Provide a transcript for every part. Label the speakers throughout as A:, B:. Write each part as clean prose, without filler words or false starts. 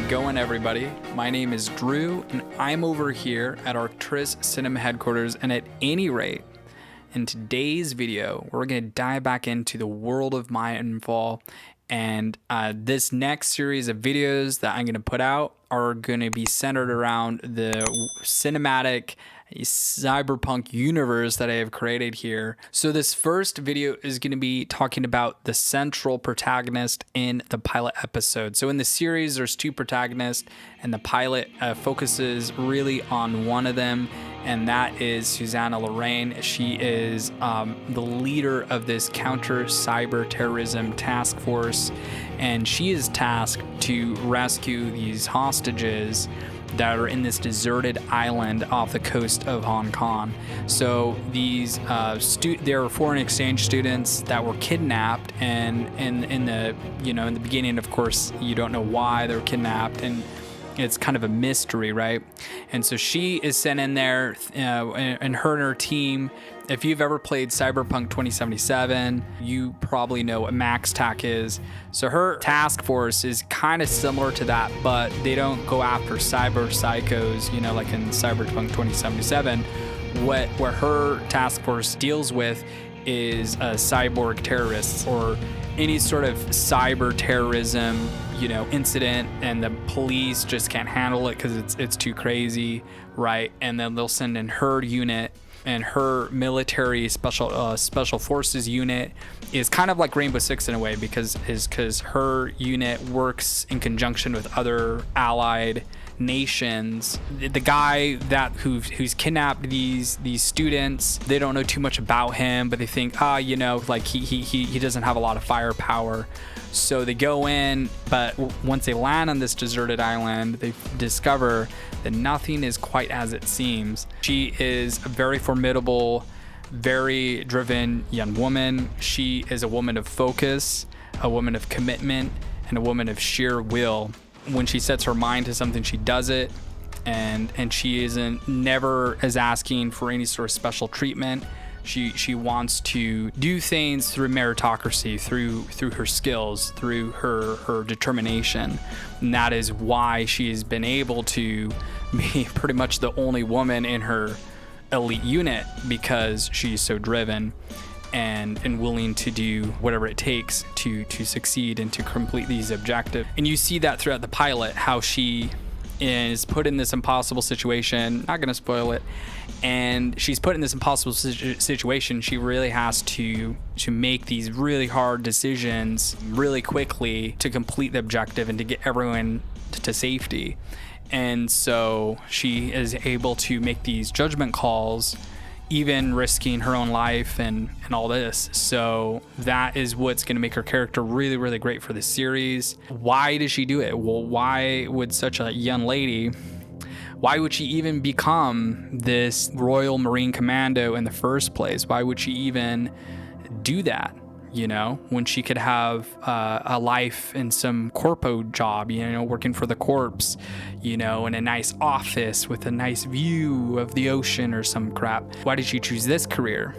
A: going, everybody? My name is Drew, and I'm over here at Arcturus Cinema headquarters. And at any rate, in today's video, we're going to dive back into the world of Mindfall. And this next series of videos that I'm going to put out are going to be centered around the cinematic cyberpunk universe that I have created here. So this first video is going to be talking about the central protagonist in the pilot episode. So in the series, there's two protagonists, and the pilot focuses really on one of them, and that is Susanna Lorian. She is the leader of this counter-cyberterrorism task force, and she is tasked to rescue these hostages that are in this deserted island off the coast of Hong Kong. So these there are foreign exchange students that were kidnapped, and in the beginning, of course, you don't know why they were kidnapped, and it's kind of a mystery, right? And so she is sent in there, and her team. If you've ever played Cyberpunk 2077, you probably know what max tac is. So her task force is kind of similar to that, but they don't go after cyber psychos, like in Cyberpunk 2077. What her task force deals with is cyborg terrorists, or any sort of cyber terrorism, incident, and the police just can't handle it because it's too crazy, right? And then they'll send in her unit. And her military special forces unit is kind of like Rainbow Six in a way, because her unit works in conjunction with other allied nations. The guy who's kidnapped these students, they don't know too much about him, but they think, he doesn't have a lot of firepower. So they go in, but once they land on this deserted island, they discover that nothing is quite as it seems. She is a very formidable, very driven young woman. She is a woman of focus, a woman of commitment, and a woman of sheer will. When she sets her mind to something, she does it, and she never is asking for any sort of special treatment. She wants to do things through meritocracy, through her skills, through her determination. And that is why she has been able to be pretty much the only woman in her elite unit, because she's so driven and willing to do whatever it takes to succeed and to complete these objectives. And you see that throughout the pilot, how she is put in this impossible situation. Not gonna spoil it. And she's put in this impossible situation. She really has to make these really hard decisions really quickly to complete the objective and to get everyone to safety. And so she is able to make these judgment calls, even risking her own life and all this. So that is what's going to make her character really, really great for the series. Why does she do it? Well, why would such a young lady, why would she even become this Royal Marine Commando in the first place? Why would she even do that? When she could have a life in some corpo job, working for the corps, in a nice office with a nice view of the ocean or some crap. Why did she choose this career?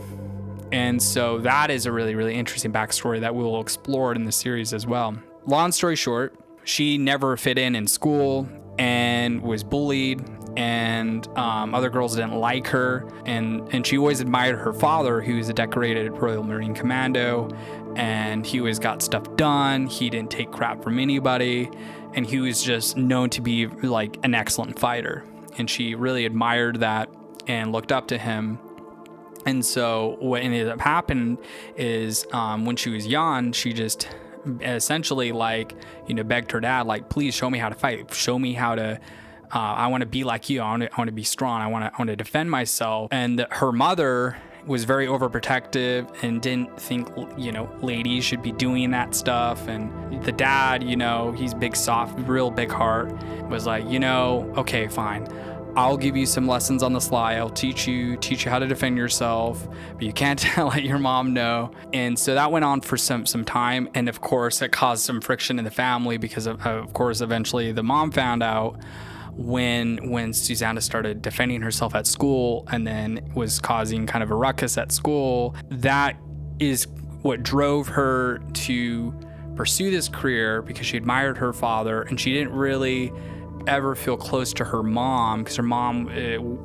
A: And so that is a really, really interesting backstory that we will explore in the series as well. Long story short, she never fit in school and was bullied, and other girls didn't like her, and she always admired her father, who was a decorated Royal Marine Commando, and he always got stuff done. He didn't take crap from anybody, and he was just known to be like an excellent fighter, and she really admired that and looked up to him. And so what ended up happening is when she was young, she just essentially begged her dad, please show me how to fight, show me how to I want to be like you. I want to be strong. I want to defend myself. And her mother was very overprotective and didn't think, ladies should be doing that stuff. And the dad, he's big, soft, real big heart, was like, okay, fine. I'll give you some lessons on the sly. I'll teach you how to defend yourself, but you can't let your mom know. And so that went on for some time. And of course, it caused some friction in the family, because of course, eventually the mom found out when Susanna started defending herself at school, and then was causing kind of a ruckus at school. That is what drove her to pursue this career because she admired her father, and she didn't really ever feel close to her mom because her mom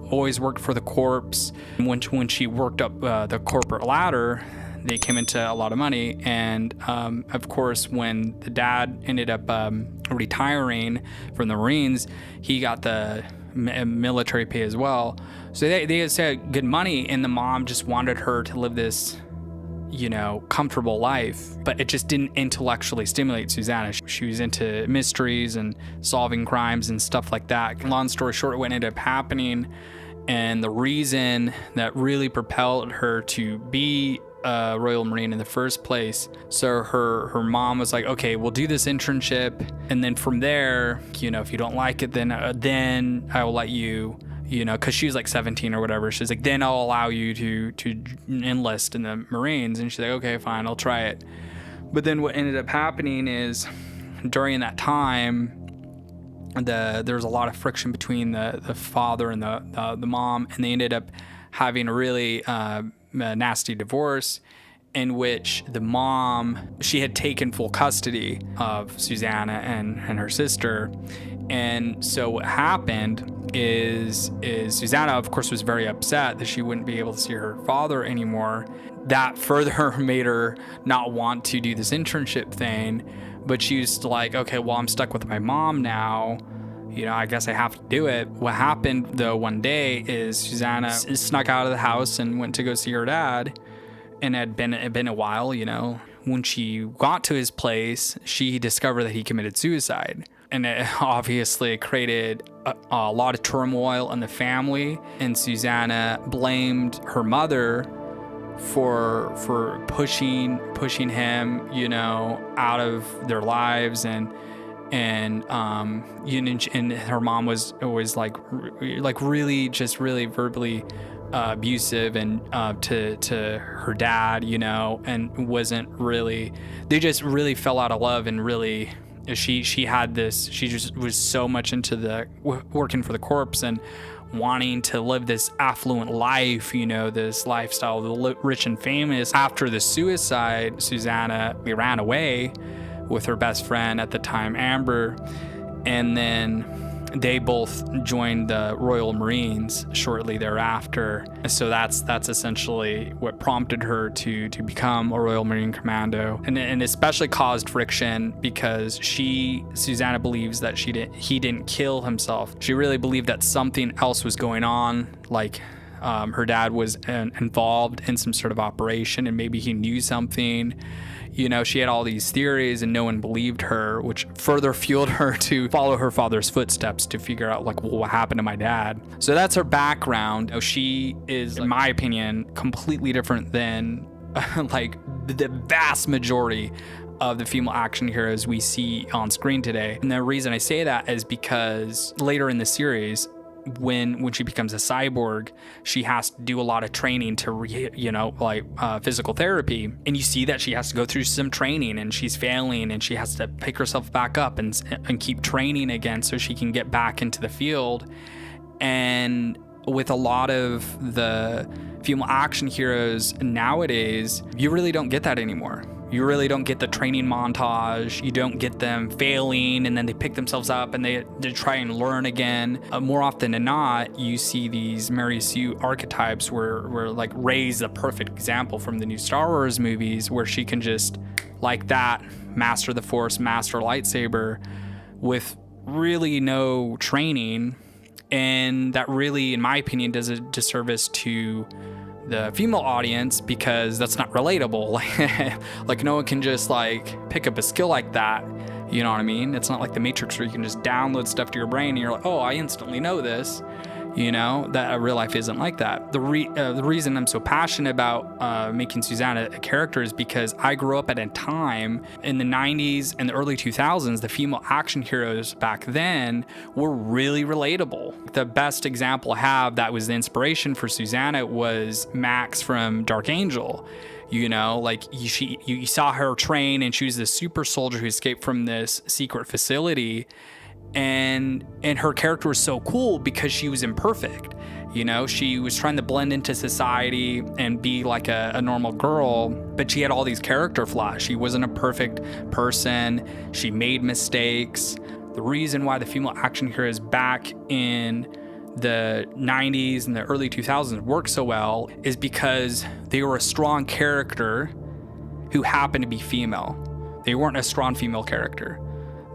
A: always worked for the corps. When she worked up the corporate ladder, they came into a lot of money, and of course when the dad ended up retiring from the Marines, he got the military pay as well. So they had good money, and the mom just wanted her to live this, you know, comfortable life, but it just didn't intellectually stimulate Susanna. She was into mysteries and solving crimes and stuff like that. Long story short, what ended up happening, and the reason that really propelled her to be a Royal Marine in the first place. So her mom was like, okay, we'll do this internship, and then from there, you know, if you don't like it, then I will let you, you know, because she was like 17 or whatever. She's like, then I'll allow you to enlist in the Marines. And she's like, okay, fine, I'll try it. But then what ended up happening is during that time, there was a lot of friction between the father and the mom, and they ended up having a really nasty divorce, in which the mom, she had taken full custody of Susanna and her sister. And so what happened is Susanna, of course, was very upset that she wouldn't be able to see her father anymore. That further made her not want to do this internship thing, but she was like, okay, well, I'm stuck with my mom now. You know, I guess I have to do it. What happened, though, one day is Susanna snuck out of the house and went to go see her dad. And it had been a while, you know. When she got to his place, she discovered that he committed suicide. And it obviously created a lot of turmoil in the family. And Susanna blamed her mother for pushing him, you know, out of their lives, and her mom was always like really verbally abusive and to her dad, you know, and wasn't really, they just really fell out of love. And really she just was so much into the working for the corps and wanting to live this affluent life, you know, this lifestyle of the rich and famous. After the suicide, Susanna ran away with her best friend at the time, Amber, and then they both joined the Royal Marines shortly thereafter. So that's essentially what prompted her to become a Royal Marine Commando, and especially caused friction because Susanna believes that he didn't kill himself. She really believed that something else was going on, like her dad was involved in some sort of operation, and maybe he knew something. You know, she had all these theories and no one believed her, which further fueled her to follow her father's footsteps to figure out, like, well, what happened to my dad? So that's her background. She is, in my opinion, completely different than like the vast majority of the female action heroes we see on screen today. And the reason I say that is because later in the series, when she becomes a cyborg, she has to do a lot of training to physical therapy, and you see that she has to go through some training, and she's failing, and she has to pick herself back up and keep training again so she can get back into the field. And with a lot of the female action heroes nowadays, you really don't get that anymore. You really don't get the training montage. You don't get them failing and then they pick themselves up and they try and learn again. More often than not, you see these Mary Sue archetypes where like Rey's a perfect example from the new Star Wars movies, where she can just, like that, master the Force, master lightsaber with really no training. And that really, in my opinion, does a disservice to the female audience, because that's not relatable. Like no one can just like pick up a skill like that, you know what I mean? It's not like the Matrix where you can just download stuff to your brain and you're like, oh, I instantly know this. You know, that real life isn't like that. The reason I'm so passionate about making Susanna a character is because I grew up at a time in the 90s and the early 2000s, the female action heroes back then were really relatable. The best example I have that was the inspiration for Susanna was Max from Dark Angel. You know, like you saw her train, and she was this super soldier who escaped from this secret facility. and her character was so cool because she was imperfect. You know, she was trying to blend into society and be like a normal girl, but she had all these character flaws. She wasn't a perfect person. She made mistakes. The reason why the female action heroes back in the 90s and the early 2000s worked so well is because they were a strong character who happened to be female. They weren't a strong female character.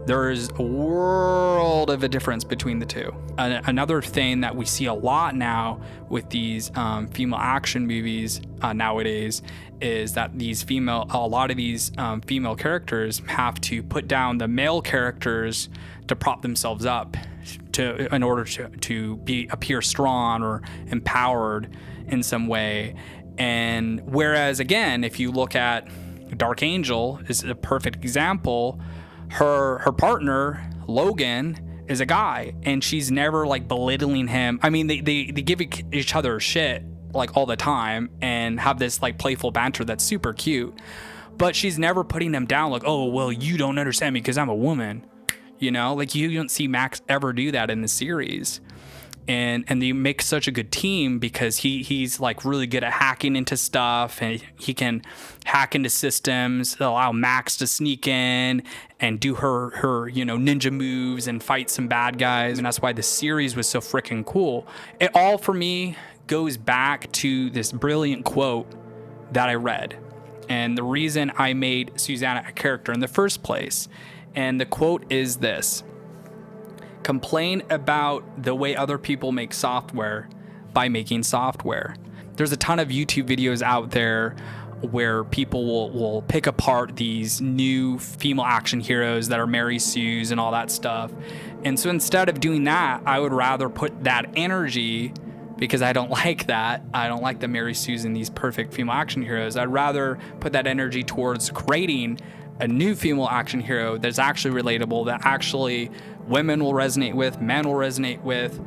A: There's a world of a difference between the two. Another thing that we see a lot now with these female action movies nowadays is that a lot of these female characters have to put down the male characters to prop themselves up in order to appear strong or empowered in some way. And whereas, again, if you look at Dark Angel is a perfect example. Her partner, Logan, is a guy, and she's never like belittling him. I mean, they give each other shit like all the time and have this like playful banter that's super cute, but she's never putting him down like, oh, well, you don't understand me because I'm a woman. You know, like you don't see Max ever do that in the series. And they make such a good team because he's like really good at hacking into stuff, and he can hack into systems that allow Max to sneak in and do her ninja moves and fight some bad guys. And that's why the series was so freaking cool. It all for me goes back to this brilliant quote that I read, and the reason I made Susanna a character in the first place. And the quote is this: complain about the way other people make software by making software. There's a ton of YouTube videos out there where people will pick apart these new female action heroes that are Mary Sue's and all that stuff. And so instead of doing that, I would rather put that energy, because I don't like that. I don't like the Mary Sue's and these perfect female action heroes. I'd rather put that energy towards creating a new female action hero that's actually relatable, that actually women will resonate with, men will resonate with,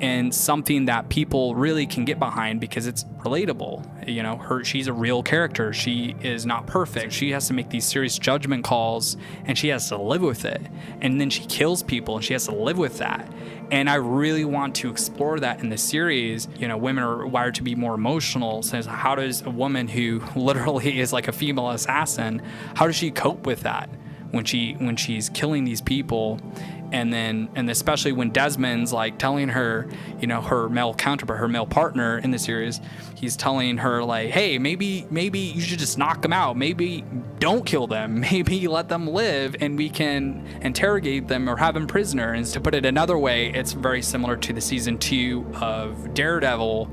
A: and something that people really can get behind because it's relatable. You know, she's a real character. She is not perfect. She has to make these serious judgment calls, and she has to live with it. And then she kills people, and she has to live with that. And I really want to explore that in the series. You know, women are wired to be more emotional. So how does a woman who literally is like a female assassin, how does she cope with that when she's killing these people? And especially when Desmond's like telling her, you know, her male counterpart, her male partner in the series, he's telling her like, hey, maybe you should just knock them out. Maybe don't kill them. Maybe let them live and we can interrogate them or have them prisoner. And to put it another way, it's very similar to the season 2 of Daredevil,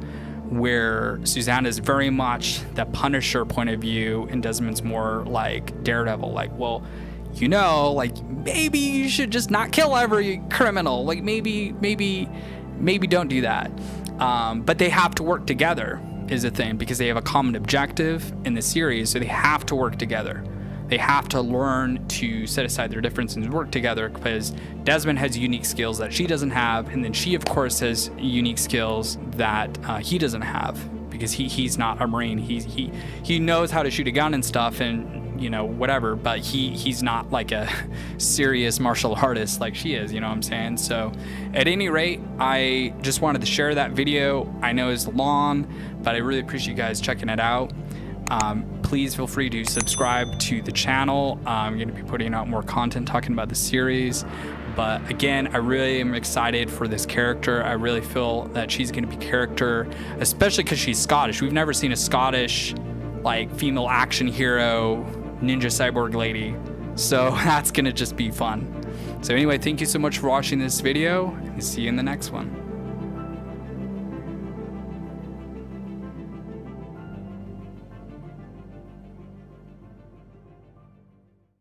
A: where Susanna is very much the Punisher point of view and Desmond's more like Daredevil. Like, well, you know, like maybe you should just not kill every criminal. Like maybe don't do that. But they have to work together is the thing, because they have a common objective in the series. So they have to work together. They have to learn to set aside their differences and work together, because Desmond has unique skills that she doesn't have. And then she, of course, has unique skills that he doesn't have, because he's not a Marine. He knows how to shoot a gun and stuff, and you know, whatever, but he's not like a serious martial artist like she is, you know what I'm saying? So at any rate, I just wanted to share that video. I know it's long, but I really appreciate you guys checking it out. Please feel free to subscribe to the channel. I'm going to be putting out more content talking about the series. But again, I really am excited for this character. I really feel that she's going to be character, especially because she's Scottish. We've never seen a Scottish like female action hero ninja cyborg lady, so that's gonna just be fun. So anyway, thank you so much for watching this video, and see you in the next one.